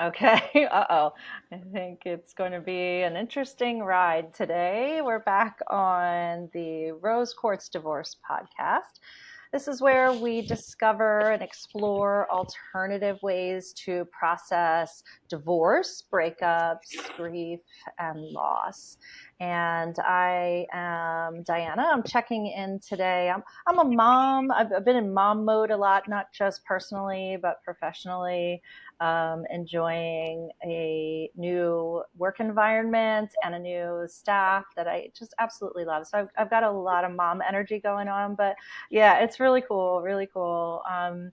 Okay. Uh-oh. I think it's going to be an interesting ride today. We're back on the Rose Quartz Divorce Podcast. This is where we discover and explore alternative ways to process divorce, breakups, grief, and loss. And I am Diana. I'm checking in today. I'm a mom. I've been in mom mode a lot, not just personally, but professionally. Enjoying a new work environment and a new staff that I just absolutely love. So I've got a lot of mom energy going on, but yeah, it's really cool, really cool. I'm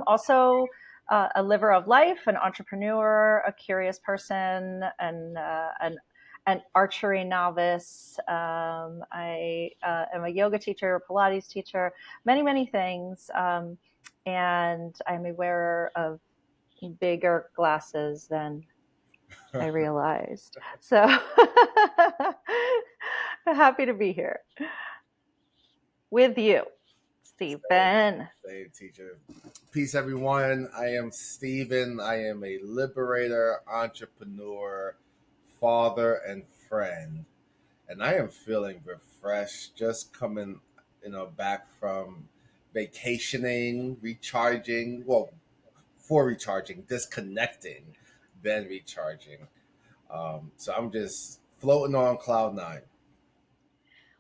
also a liver of life, an entrepreneur, a curious person, and an archery novice. I am a yoga teacher, a Pilates teacher, many, many things. And I'm a wearer of bigger glasses than I realized. So happy to be here with you, Stephen. Same teacher. Peace, everyone. I am Stephen. I am a liberator, entrepreneur, father, and friend. And I am feeling refreshed, just coming, back from vacationing, recharging. Well, for recharging, disconnecting, then recharging. So I'm just floating on cloud nine.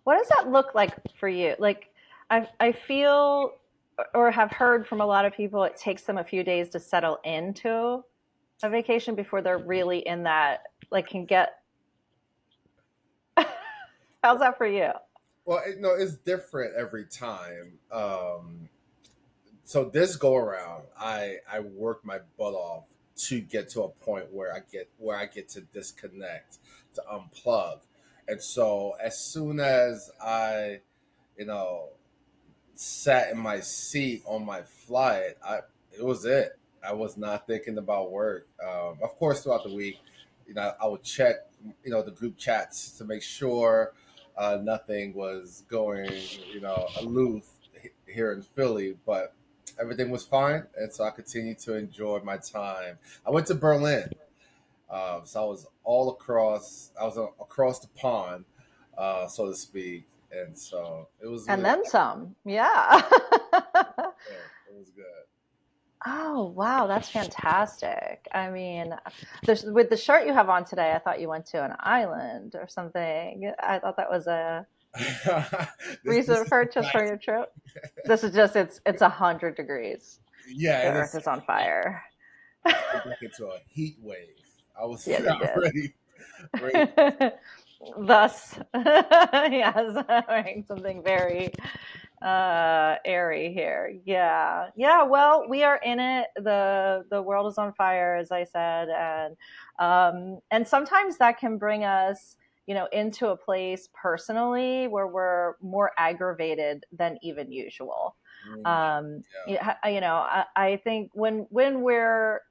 What does that look like for you? Like, I feel or have heard from a lot of people, it takes them a few days to settle into a vacation before they're really in that, like, can get. How's that for you? Well, it's different every time. So this go around, I worked my butt off to get to a point where I get to disconnect, to unplug, and so as soon as I, you know, sat in my seat on my flight, it was it. I was not thinking about work. Of course, throughout the week, I would check, the group chats to make sure nothing was going, aloof here in Philly, but everything was fine, and so I continued to enjoy my time. I went to Berlin, so I was all across. I was across the pond, so to speak, and so it was And really then some. Yeah. good. It was good. Oh, wow, that's fantastic. I mean, with the shirt you have on today, I thought you went to an island or something. I thought that was a This reason is purchase for nice. your trip. This is just it's 100 degrees. The Yeah, it earth is is on hot. fire. I fell back into a heat wave. I was Yes, you not did. ready. Thus, yes, wearing something very airy here. Yeah, yeah. Well, we are in it. The world is on fire, as I said, and sometimes that can bring us, into a place personally where we're more aggravated than even usual. Mm, yeah. I think when we're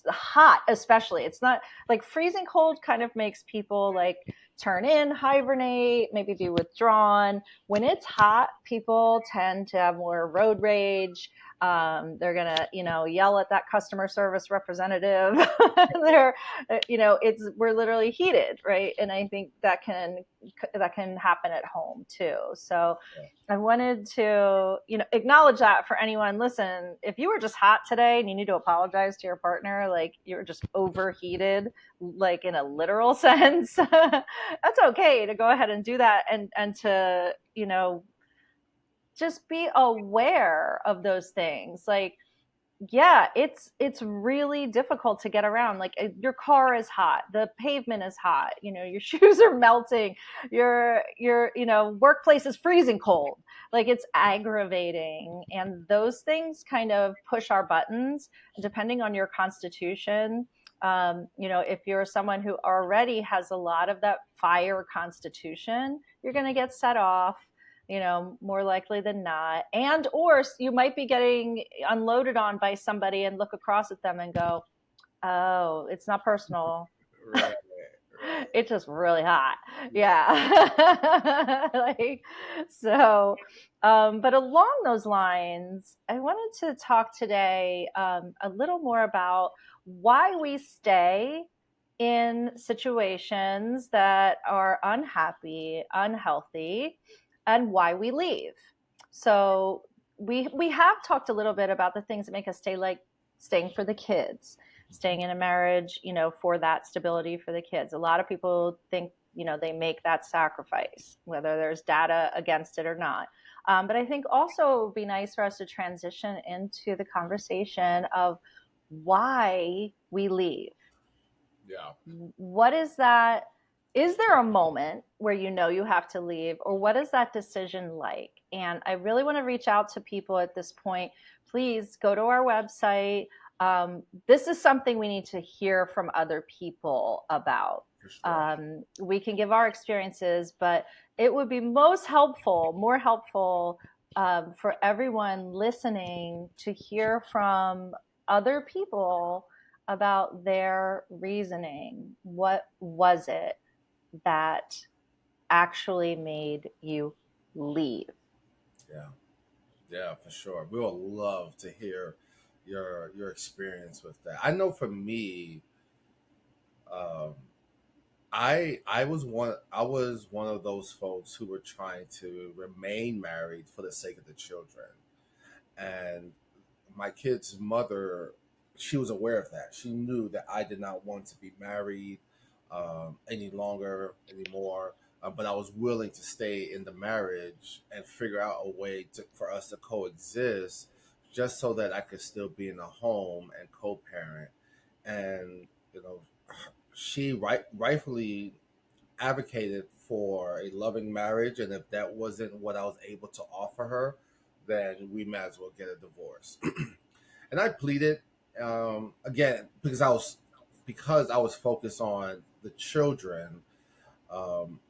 hot, especially, it's not like freezing cold kind of makes people like turn in, hibernate, maybe be withdrawn. When it's hot, people tend to have more road rage. They're gonna, yell at that customer service representative. They're, it's we're literally heated, right? And I think that can happen at home too. So I wanted to, acknowledge that for anyone. Listen, if you were just hot today and you need to apologize to your partner, like you were just overheated, like in a literal sense, that's okay to go ahead and do that and to, just be aware of those things. Like, yeah, it's really difficult to get around. Like your car is hot, the pavement is hot, your shoes are melting, your workplace is freezing cold. Like it's aggravating, and those things kind of push our buttons. Depending on your constitution, if you're someone who already has a lot of that fire constitution, you're going to get set off, more likely than not. And or you might be getting unloaded on by somebody and look across at them and go, oh, it's not personal. Right. It's just really hot. Yeah. Like, so, but along those lines, I wanted to talk today a little more about why we stay in situations that are unhappy, unhealthy, and why we leave. So we have talked a little bit about the things that make us stay, like staying for the kids, staying in a marriage, for that stability for the kids. A lot of people think, they make that sacrifice, whether there's data against it or not. But I think also it would be nice for us to transition into the conversation of why we leave. Yeah. What is that? Is there a moment where you have to leave, or what is that decision like? And I really want to reach out to people at this point. Please go to our website. This is something we need to hear from other people about. Sure. We can give our experiences, but it would be more helpful for everyone listening to hear from other people about their reasoning. What was it that actually made you leave? Yeah. Yeah, for sure. We would love to hear your experience with that. I know for me, um, I was one of those folks who were trying to remain married for the sake of the children. And my kid's mother, she was aware of that. She knew that I did not want to be married any longer anymore, but I was willing to stay in the marriage and figure out a way for us to coexist, just so that I could still be in the home and co-parent. And you know, she rightfully advocated for a loving marriage, and if that wasn't what I was able to offer her, then we might as well get a divorce. And I pleaded again because I was focused on the children. Um,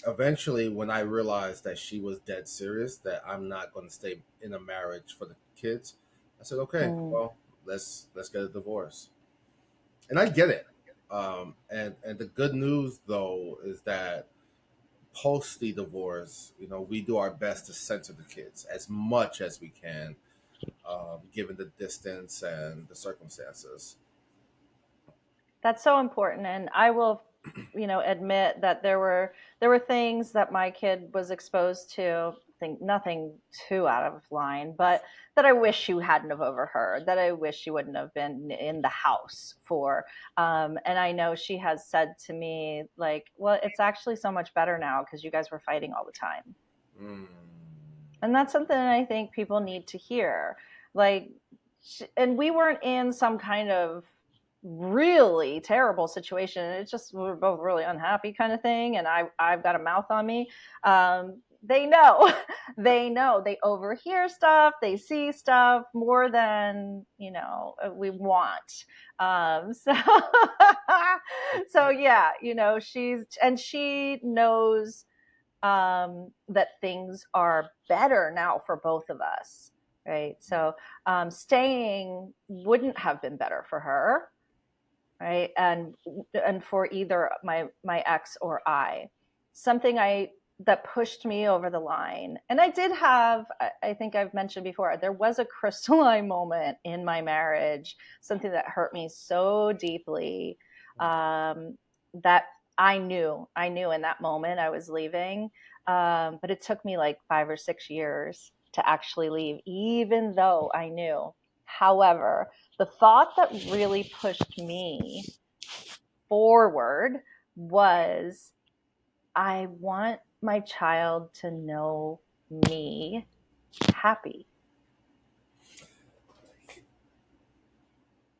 Eventually, when I realized that she was dead serious, that I'm not going to stay in a marriage for the kids, I said, "Okay, Mm. well, let's get a divorce." And I get it. And the good news though is that post the divorce, we do our best to center the kids as much as we can, given the distance and the circumstances. That's so important. And I will, admit that there were things that my kid was exposed to. I think nothing too out of line, but that I wish you hadn't have overheard, that I wish you wouldn't have been in the house for. And I know she has said to me, like, well, it's actually so much better now because you guys were fighting all the time. Mm. And that's something I think people need to hear. Like, and we weren't in some kind of really terrible situation. It's just we were both really unhappy kind of thing. And I've got a mouth on me. They know, they overhear stuff, they see stuff more than, we want. So, so yeah, she knows that things are better now for both of us, right? So staying wouldn't have been better for her, right? And for either my ex or I. Something I that pushed me over the line. And I did have, I think I've mentioned before, there was a crystalline moment in my marriage, something that hurt me so deeply, that I knew in that moment I was leaving. But it took me like 5 or 6 years to actually leave, even though I knew. However, the thought that really pushed me forward was, I want my child to know me happy.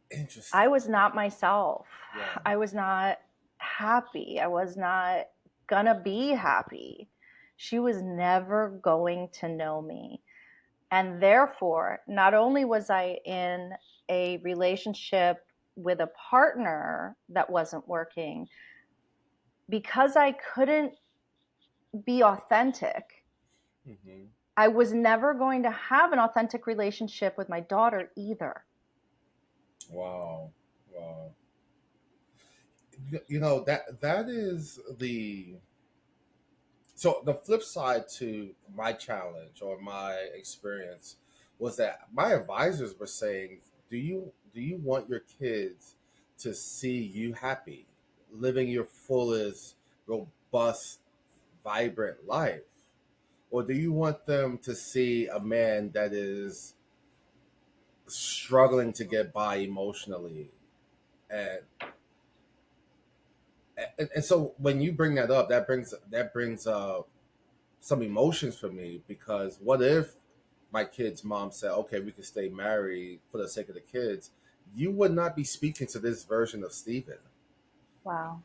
Interesting. I was not myself. Yeah. I was not happy. I was not gonna be happy. She was never going to know me. And therefore, not only was I in a relationship with a partner that wasn't working, because I couldn't be authentic, Hmm. I was never going to have an authentic relationship with my daughter either. Wow. Wow. that is the flip side to my challenge or my experience was that my advisors were saying, do you want your kids to see you happy, living your fullest, robust, vibrant life? Or do you want them to see a man that is struggling to get by emotionally? And and so when you bring that up, that brings some emotions for me, because what if my kid's mom said, "Okay, we can stay married for the sake of the kids," you would not be speaking to this version of Stephen. Wow.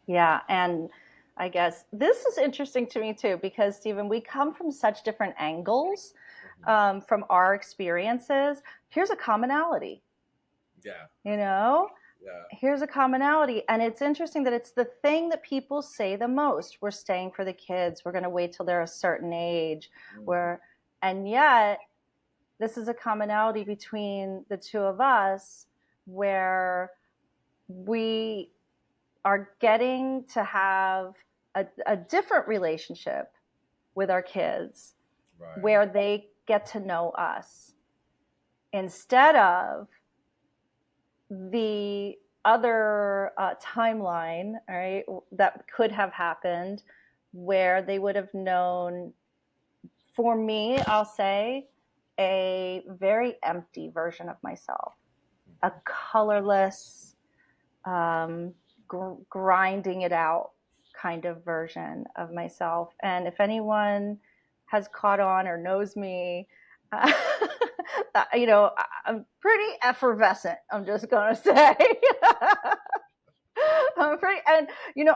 Yeah, and I guess this is interesting to me too, because Stephen, we come from such different angles Mhm. from our experiences. Here's a commonality, Yeah, you know? yeah, Here's a commonality. And it's interesting that it's the thing that people say the most. We're staying for the kids. We're going to wait till they're a certain age. mhm, Where, and yet, this is a commonality between the two of us where we are getting to have a different relationship with our kids right, where they get to know us instead of the other timeline, all right, that could have happened where they would have known, for me, I'll say, a very empty version of myself, a colorless, um, grinding it out kind of version of myself. And if anyone has caught on or knows me, uh, I'm pretty effervescent. I'm just gonna say, I'm pretty, and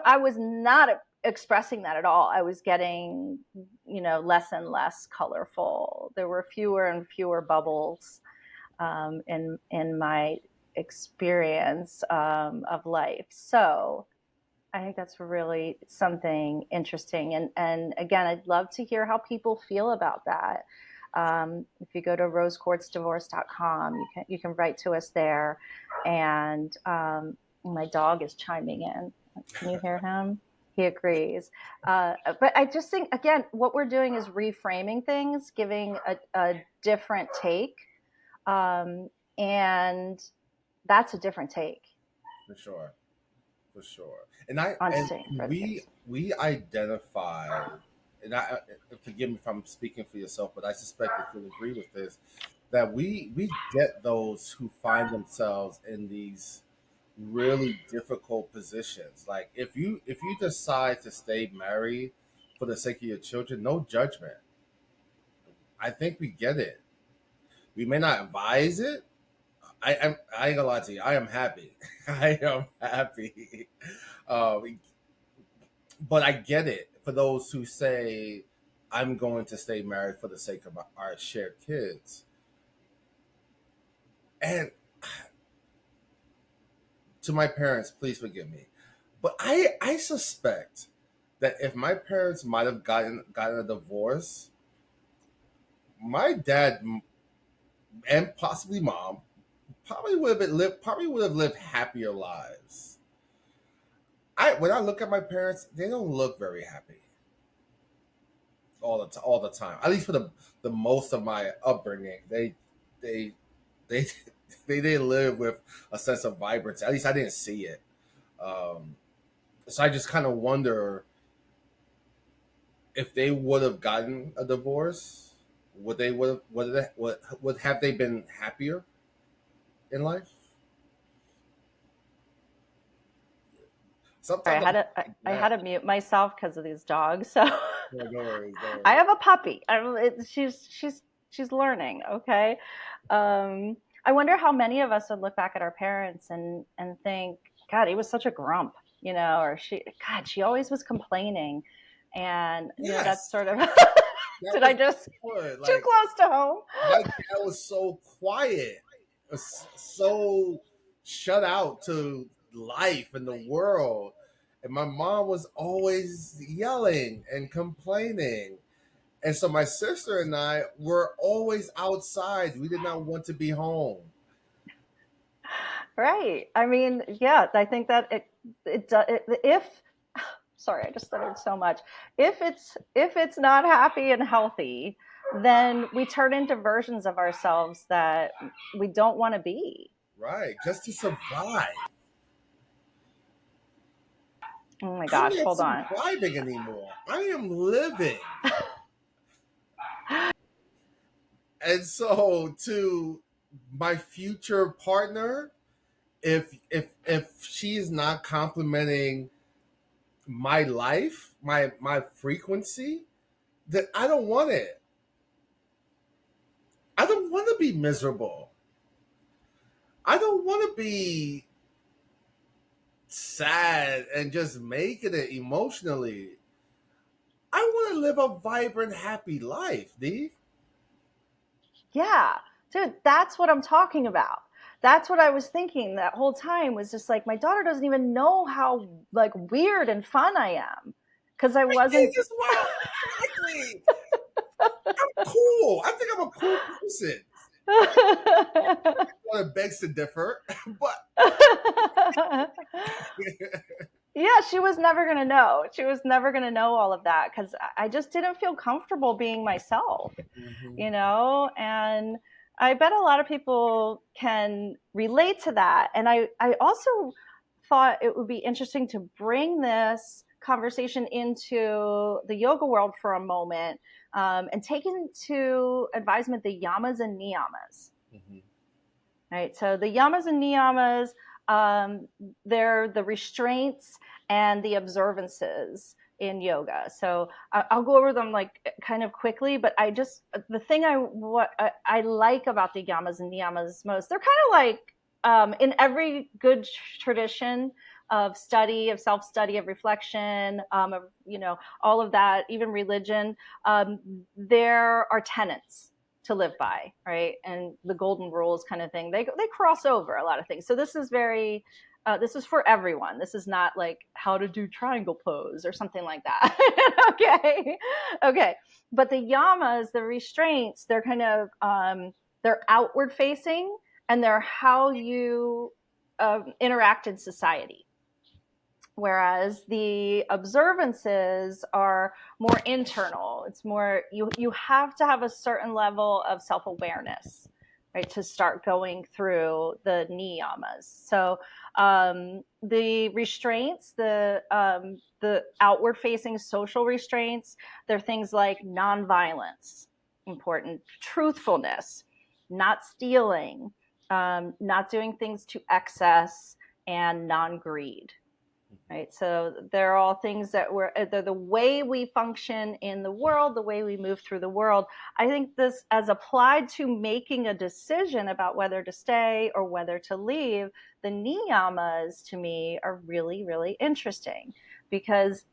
I was not expressing that at all. I was getting, less and less colorful. There were fewer and fewer bubbles in my experience of life. So I think that's really something interesting. And again, I'd love to hear how people feel about that. If you go to rosequartzdivorce.com, you can write to us there. And my dog is chiming in. Can you hear him? He agrees. But I just think, again, what we're doing is reframing things, giving a different take, um, and that's a different take for sure, for sure. And I on and staying for the we kids. we identify, and forgive me if I'm speaking for yourself, but I suspect that you'll agree with this, that we get those who find themselves in these really difficult positions. Like if you decide to stay married for the sake of your children, no judgment. I think we get it. We may not advise it. I ain't gonna lie to you. I am happy. I am happy. Uh, but I get it for those who say, "I'm going to stay married for the sake of our shared kids." And to my parents, please forgive me, but I suspect that if my parents might have gotten a divorce, my dad and possibly mom probably would have lived happier lives. I When I look at my parents, they don't look very happy all the time. At least for the most of my upbringing, they they they didn't live with a sense of vibrancy. At least I didn't see it. Um, so I just kind of wonder if they would have gotten a divorce, would have they been happier in life? Sorry, Sometimes I had to I yeah, had to mute myself because of these dogs. So no worries, no I worries. have a puppy. She's learning. Okay. I wonder how many of us would look back at our parents and think, God, he was such a grump, or she always was complaining, and that's Yes, sort of that did I was just good. too Like close to home? my dad was so quiet, so shut out to life and the world, and my mom was always yelling and complaining. And so my sister and I were always outside. We did not want to be home. Right. I mean, yeah, I think that if sorry, I just stuttered so much. If it's not happy and healthy, then we turn into versions of ourselves that we don't want to be. Right. Just to survive. Oh my I'm gosh, not hold on. surviving anymore. I am living. And so to my future partner, if she's not complimenting my life, my frequency, then I don't want it. I don't want to be miserable. I don't want to be sad and just making it emotionally. I want to live a vibrant, happy life, D. Yeah, dude, that's what I'm talking about. That's what I was thinking that whole time, was just like, my daughter doesn't even know how like weird and fun I am because I wasn't. This is wild. Exactly. I'm cool. I think I'm a cool person. Well, it begs to differ, but Yeah, she was never going to know. She was never going to know all of that because I just didn't feel comfortable being myself, Mhm. And I bet a lot of people can relate to that. And I also thought it would be interesting to bring this conversation into the yoga world for a moment, and take into advisement the yamas and niyamas. Mhm. Right. So the yamas and niyamas, um, they're the restraints and the observances in yoga. So I'll go over them like kind of quickly, but the thing what I like about the yamas and niyamas most, they're kind of like, in every good tradition of study, of self-study, of reflection, of, all of that, even religion, there are tenets to live by, right? And the golden rules kind of thing. They cross over a lot of things. So this is for everyone. This is not like how to do triangle pose or something like that. Okay, okay. But the yamas, the restraints, they're kind of they're outward facing, and they're how you interact in society. Whereas the observances are more internal. It's more, you have to have a certain level of self-awareness, right, to start going through the niyamas. So the restraints, the outward facing social restraints, they're things like nonviolence, important, truthfulness, not stealing, not doing things to excess, and non-greed. Right. So they're all things that they're the way we function in the world, the way we move through the world. I think this, as applied to making a decision about whether to stay or whether to leave, the niyamas to me are really, really interesting because,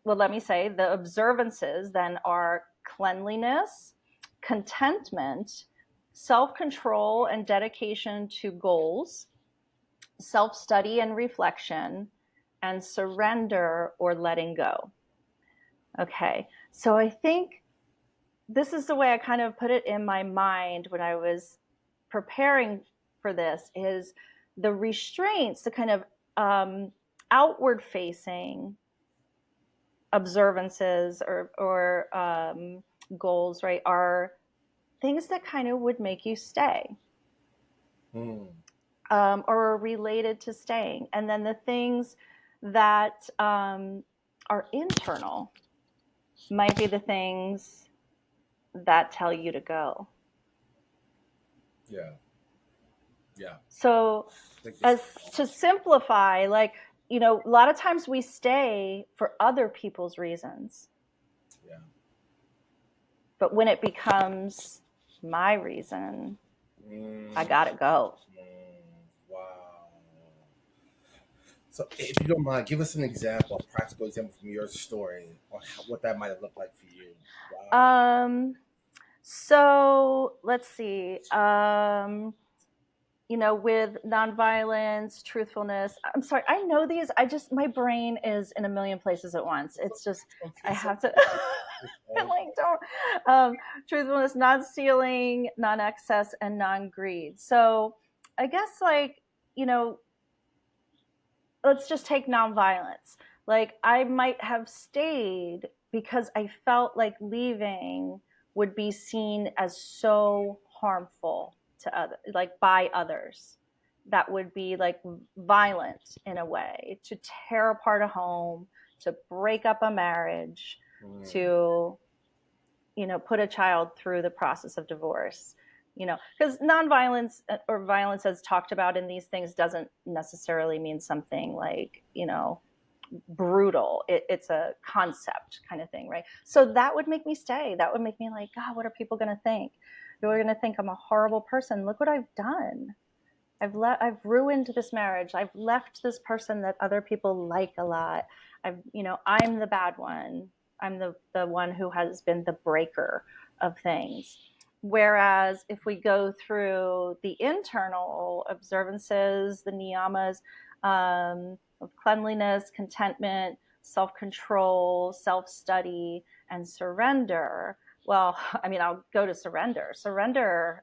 well, let me say the observances then are cleanliness, contentment, self-control and dedication to goals, self-study and reflection, and surrender or letting go. Okay, so I think this is the way I kind of put it in my mind when I was preparing for this, is the restraints, the kind of outward facing observances or goals, right, are things that kind of would make you stay. Mm. Or are related to staying. And then the things that are internal might be the things that tell you to go. Yeah. Yeah. So, as to simplify, like, a lot of times we stay for other people's reasons. Yeah. But when it becomes my reason, I gotta go. Wow. So, if you don't mind, give us an example, a practical example from your story, or what that might have looked like for you. Wow. So let's see. With nonviolence, truthfulness. I'm sorry, I know these. My brain is in a million places at once. It's just, Okay, I so have to, I'm like, don't, truthfulness, non stealing, non excess, and non greed. So I guess, like, you know, let's just take nonviolence. Like, I might have stayed because I felt like leaving would be seen as so harmful to other, like by others. That would be like violent in a way, to tear apart a home, to break up a marriage, to, you know, put a child through the process of divorce. You know, because nonviolence or violence as talked about in these things doesn't necessarily mean something like, you know, brutal. It's a concept kind of thing, right? So that would make me stay. That would make me like, God, what are people going to think? They're going to think I'm a horrible person. Look what I've done. I've ruined this marriage. I've left this person that other people like a lot. I'm the bad one. I'm the one who has been the breaker of things. Whereas if we go through the internal observances, the niyamas, of cleanliness, contentment, self-control, self-study, and surrender, well, I mean, I'll go to surrender. Surrender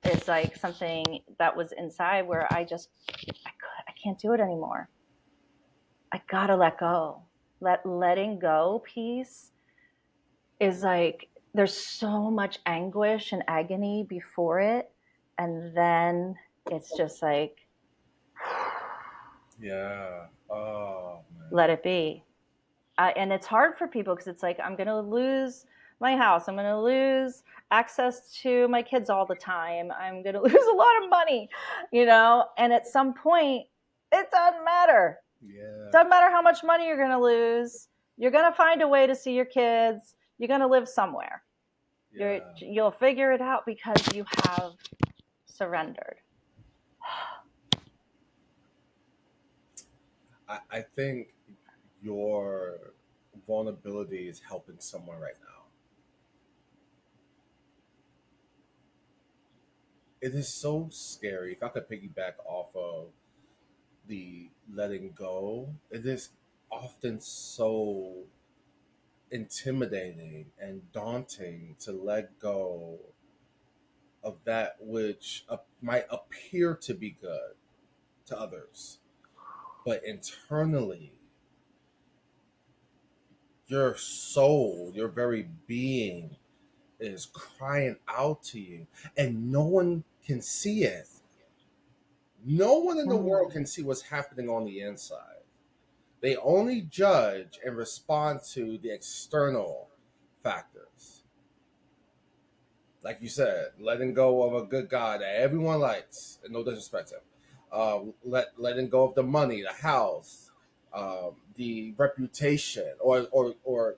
is like something that was inside where I can't do it anymore. I gotta let go. Letting go piece is like, there's so much anguish and agony before it, and then it's just like, Yeah. Oh, man. let it be. And it's hard for people because it's like, I'm going to lose my house. I'm going to lose access to my kids all the time. I'm going to lose a lot of money, you know? And at some point, it doesn't matter. Yeah. It doesn't matter how much money you're going to lose. You're going to find a way to see your kids. You're going to live somewhere. Yeah. You'll figure it out because you have surrendered. I think your vulnerability is helping someone right now. It is so scary. If I could piggyback off of the letting go, it is often so intimidating and daunting to let go of that which might appear to be good to others, but internally, your soul, your very being is crying out to you, and no one can see it. No one in the world can see what's happening on the inside. They only judge and respond to the external factors. Like you said, letting go of a good guy that everyone likes, and no disrespect to him. Letting go of the money, the house, the reputation, or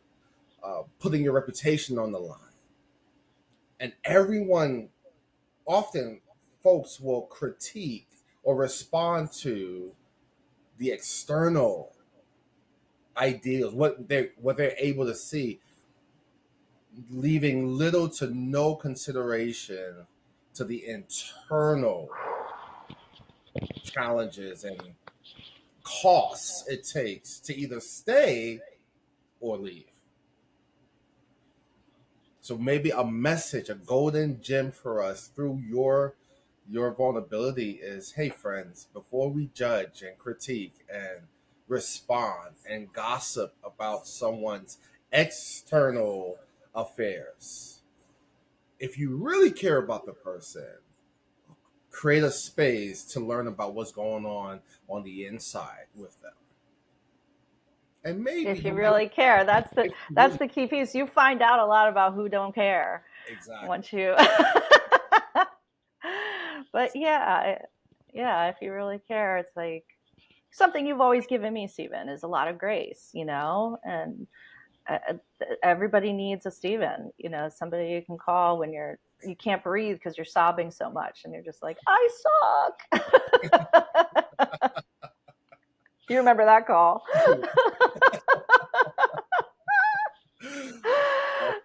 putting your reputation on the line. And everyone, often, folks will critique or respond to the external ideals, what they're able to see, leaving little to no consideration to the internal challenges and costs it takes to either stay or leave. So maybe a message, a golden gem for us through your vulnerability is, hey friends, before we judge and critique and respond and gossip about someone's external affairs, if you really care about the person, create a space to learn about what's going on the inside with them. And maybe If you really care, that's the key piece. You find out a lot about who don't care. Exactly. Once you but yeah, if you really care, it's like something you've always given me, Stephen, is a lot of grace, you know, and everybody needs a Stephen, you know, somebody you can call when you can't breathe because you're sobbing so much and you're just like, I suck. You remember that call?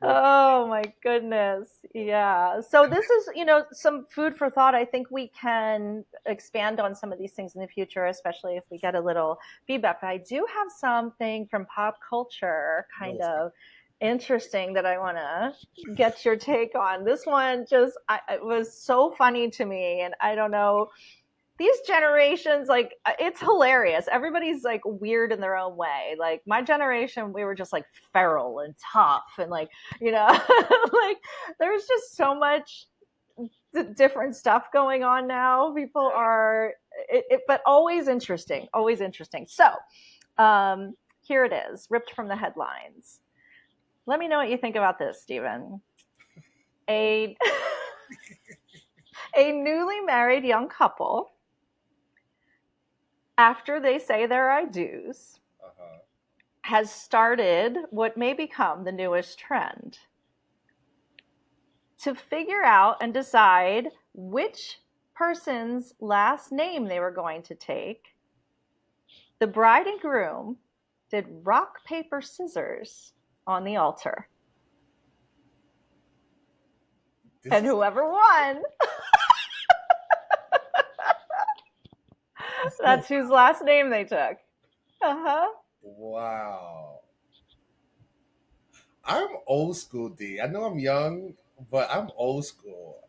Oh my goodness. Yeah. So this is, you know, some food for thought. I think we can expand on some of these things in the future, especially if we get a little feedback. But I do have something from pop culture kind of interesting that I want to get your take on. This one just it was so funny to me, and I don't know these generations, like, it's hilarious. Everybody's like weird in their own way. Like my generation, we were just like feral and tough and like, like there's just so much different stuff going on now. People are, but always interesting, always interesting. So here it is, ripped from the headlines. Let me know what you think about this, Stephen. A a newly married young couple, after they say their I do's, has started what may become the newest trend to figure out and decide which person's last name they were going to take. The bride and groom did rock, paper, scissors on the altar. And whoever won, that's whose last name they took. Wow. I'm old school, D. I know I'm young, but I'm old school.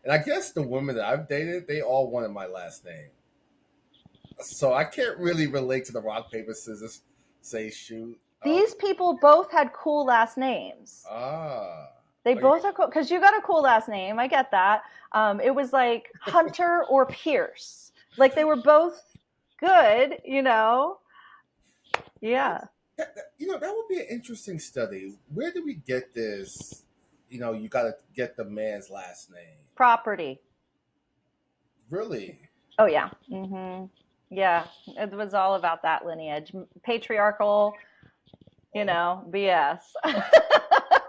And I guess the women that I've dated, they all wanted my last name. So I can't really relate to the rock, paper, scissors, say, shoot. These people both had cool last names. They both are cool, because you got a cool last name. I get that. It was like Hunter or Pierce. Like they were both good, Yeah. That would be an interesting study. Where do we get this? You got to get the man's last name. Property. Really? Oh, yeah. Mm-hmm. Yeah. It was all about that lineage. Patriarchal, BS.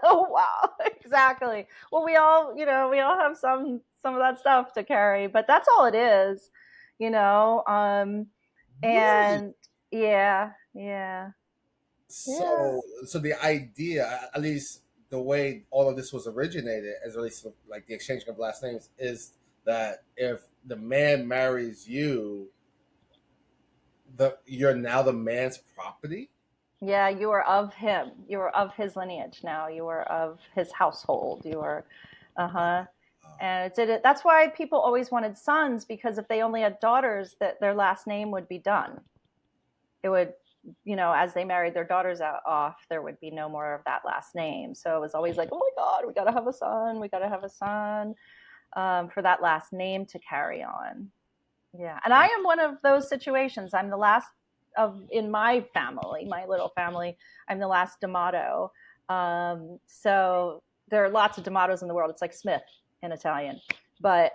Oh, wow. Exactly. Well, we all have some of that stuff to carry, but that's all it is, and Really? yeah. So the idea, at least the way all of this was originated, as at least like the exchanging of last names, is that if the man marries you, you're now the man's property. Yeah, you are of him. You are of his lineage now. You are of his household. You are, And that's why people always wanted sons, because if they only had daughters, that their last name would be done. It would, as they married their daughters off, there would be no more of that last name. So it was always like, oh my God, we got to have a son. We got to have a son, for that last name to carry on. Yeah. And I am one of those situations. I'm the last in my family, my little family, I'm the last D'Amato. So there are lots of D'Amatos in the world. It's like Smith in Italian, but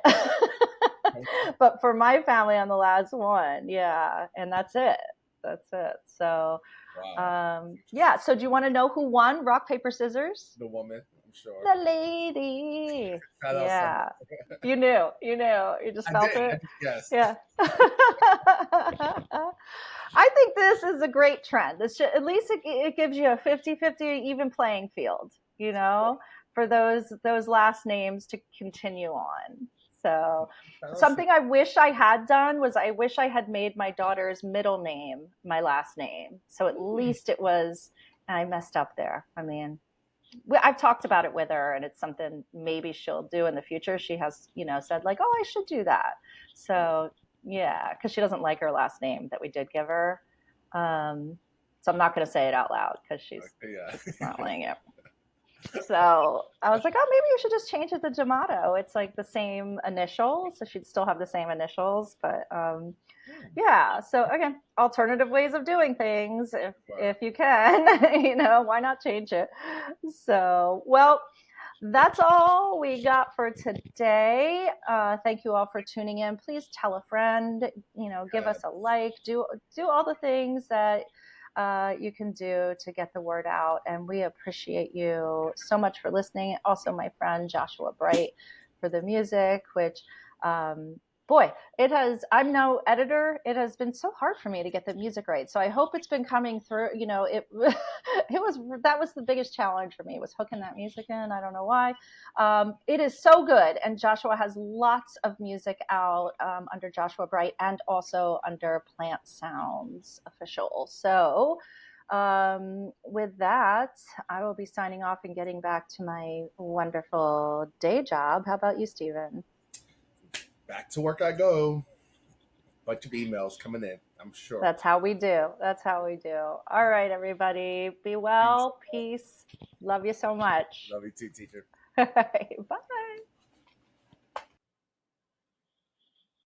but for my family, I'm the last one. Yeah, and that's it. So, Wow. yeah. So do you want to know who won? Rock, paper, scissors. The woman, I'm sure. The lady. Yeah. You knew. You just felt it. Yes. Yeah. I think this is a great trend. At least it gives you a 50-50 even playing field, for those last names to continue on. So something I wish I had done was I wish I had made my daughter's middle name my last name. So at least it was, and I messed up there. I mean, I've talked about it with her, and it's something maybe she'll do in the future. She has, said like, oh, I should do that. So yeah, because she doesn't like her last name that we did give her. So I'm not going to say it out loud because she's not liking it. So I was like, oh, maybe you should just change it to D'Amato. It's like the same initials, so she'd still have the same initials. But yeah, so again, alternative ways of doing things. If you can, why not change it? So, well, that's all we got for today. Thank you all for tuning in. Please tell a friend, give us a like, do all the things that you can do to get the word out. And we appreciate you so much for listening. Also, my friend Joshua Bright for the music, which, boy, I'm no editor. It has been so hard for me to get the music right. So I hope it's been coming through. That was the biggest challenge for me, was hooking that music in. I don't know why. It is so good. And Joshua has lots of music out under Joshua Bright and also under Plant Sounds Official. So with that, I will be signing off and getting back to my wonderful day job. How about you, Stephen? back to work I go. Bunch of emails coming in, I'm sure. That's how we do. That's how we do. All right, everybody. Be Peace. well. Peace. Love you so much. Love you too, teacher. Bye.